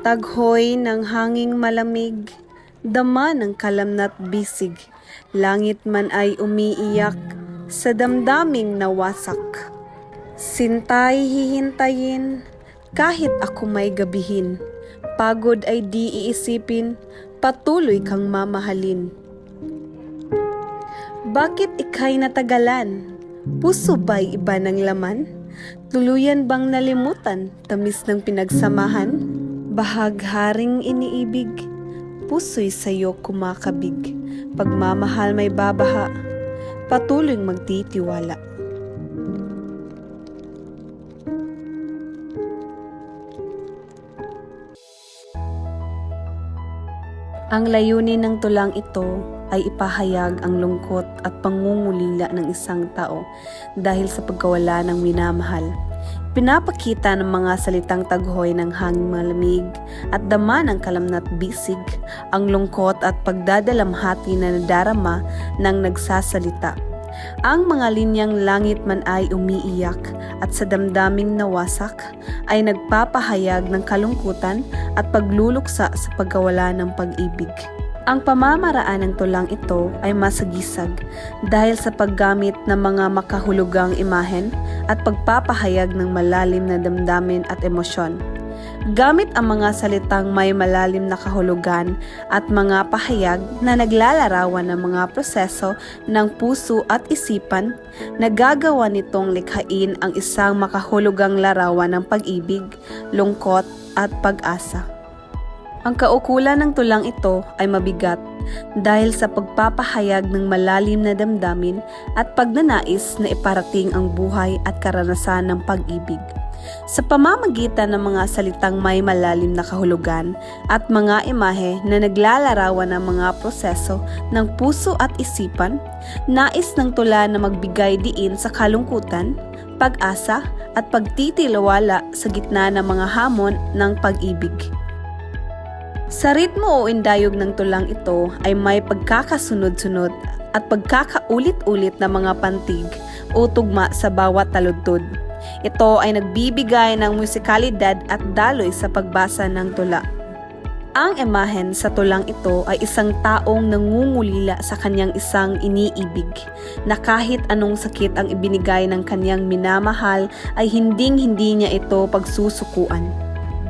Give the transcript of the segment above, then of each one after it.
Taghoy ng hanging malamig, dama ng kalamnat bisig, langit man ay umiiyak, sa damdaming nawasak. Sintay hihintayin, kahit ako may gabihin, pagod ay di iisipin, patuloy kang mamahalin. Bakit ika'y natagalan? Puso ba'y iba ng laman? Tuluyan bang nalimutan, tamis ng pinagsamahan? Bahagharing iniibig, puso'y sa'yo kumakabig. Pagmamahal may babaha, patuloy magtitiwala. Ang layunin ng tulang ito ay ipahayag ang lungkot at pangungulila ng isang tao dahil sa pagkawala ng minamahal. Pinapakita ng mga salitang taghoy ng hanging malamig at dama ng kalamnat bisig ang lungkot at pagdadalamhati na nadarama ng nagsasalita. Ang mga linyang langit man ay umiiyak at sa damdaming nawasak ay nagpapahayag ng kalungkutan at pagluluksa sa pagkawala ng pag-ibig. Ang pamamaraan ng tulang ito ay masagisag dahil sa paggamit ng mga makahulugang imahen at pagpapahayag ng malalim na damdamin at emosyon. Gamit ang mga salitang may malalim na kahulugan at mga pahayag na naglalarawan ng mga proseso ng puso at isipan, nagagawa nitong likhain ang isang makahulugang larawan ng pag-ibig, lungkot at pag-asa. Ang kaukulan ng tulang ito ay mabigat dahil sa pagpapahayag ng malalim na damdamin at pagnanais na iparating ang buhay at karanasan ng pag-ibig. Sa pamamagitan ng mga salitang may malalim na kahulugan at mga imahe na naglalarawan ng mga proseso ng puso at isipan, nais ng tula na magbigay diin sa kalungkutan, pag-asa at pagtitiwala sa gitna ng mga hamon ng pag-ibig. Sa ritmo o indayog ng tulang ito ay may pagkakasunod-sunod at pagkakaulit-ulit na mga pantig o tugma sa bawat taludtod. Ito ay nagbibigay ng musikalidad at daloy sa pagbasa ng tula. Ang imahen sa tulang ito ay isang taong nangungulila sa kanyang isang iniibig, na kahit anong sakit ang ibinigay ng kanyang minamahal ay hinding-hindi niya ito pagsusukuan.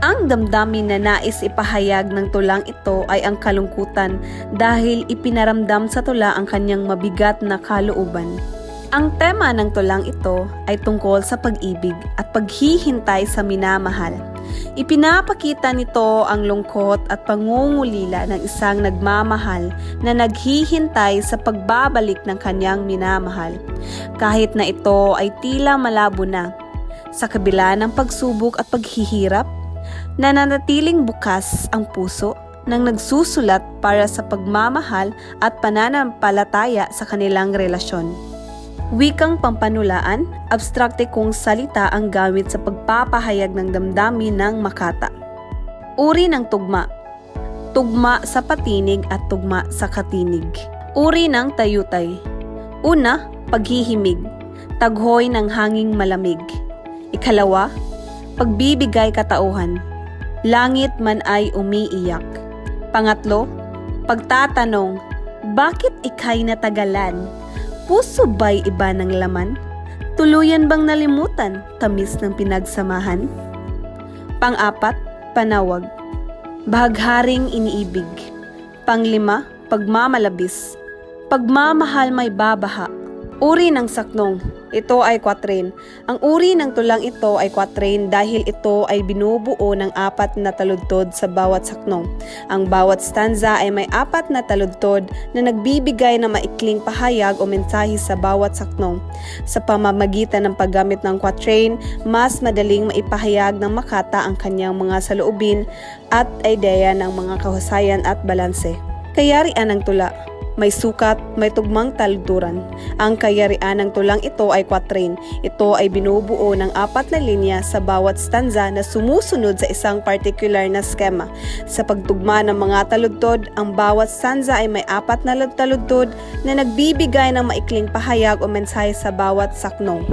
Ang damdamin na nais ipahayag ng tulang ito ay ang kalungkutan dahil ipinaramdam sa tula ang kanyang mabigat na kalooban. Ang tema ng tulang ito ay tungkol sa pag-ibig at paghihintay sa minamahal. Ipinapakita nito ang lungkot at pangungulila ng isang nagmamahal na naghihintay sa pagbabalik ng kanyang minamahal. Kahit na ito ay tila malabo na, sa kabila ng pagsubok at paghihirap, nananatiling bukas ang puso ng nagsusulat para sa pagmamahal at pananampalataya sa kanilang relasyon. Wikang pampanulaan, abstraktikong salita ang gamit sa pagpapahayag ng damdamin ng makata. Uri ng tugma, tugma sa patinig at tugma sa katinig. Uri ng tayutay. Una, paghihimig, taghoy ng hanging malamig. Ikalawa, pagbibigay katauhan, langit man ay umiiyak. Pangatlo, pagtatanong, bakit ika'y natagalan? Puso ba'y iba ng laman? Tuluyan bang nalimutan, tamis ng pinagsamahan? Pang-apat, panawag, bahagharing iniibig. Panglima, pagmamalabis, pagmamahal may babaha. Uri ng saknong, ito ay kwatrin. Ang uri ng tulang ito ay kwatrin dahil ito ay binubuo ng 4 na taludtod sa bawat saknong. Ang bawat stanza ay may 4 na taludtod na nagbibigay ng maikling pahayag o mensahe sa bawat saknong. Sa pamamagitan ng paggamit ng quatrain, mas madaling maipahayag ng makata ang kanyang mga saloobin at ideya ng mga kahusayan at balanse. Kayarian ng tula. May sukat, may tugmang taludturan. Ang kayarian ng tulang ito ay quatrain. Ito ay binubuo ng 4 na linya sa bawat stanza na sumusunod sa isang particular na skema. Sa pagtugma ng mga taludtod, ang bawat stanza ay may 4 na taludtod na nagbibigay ng maikling pahayag o mensahe sa bawat saknong.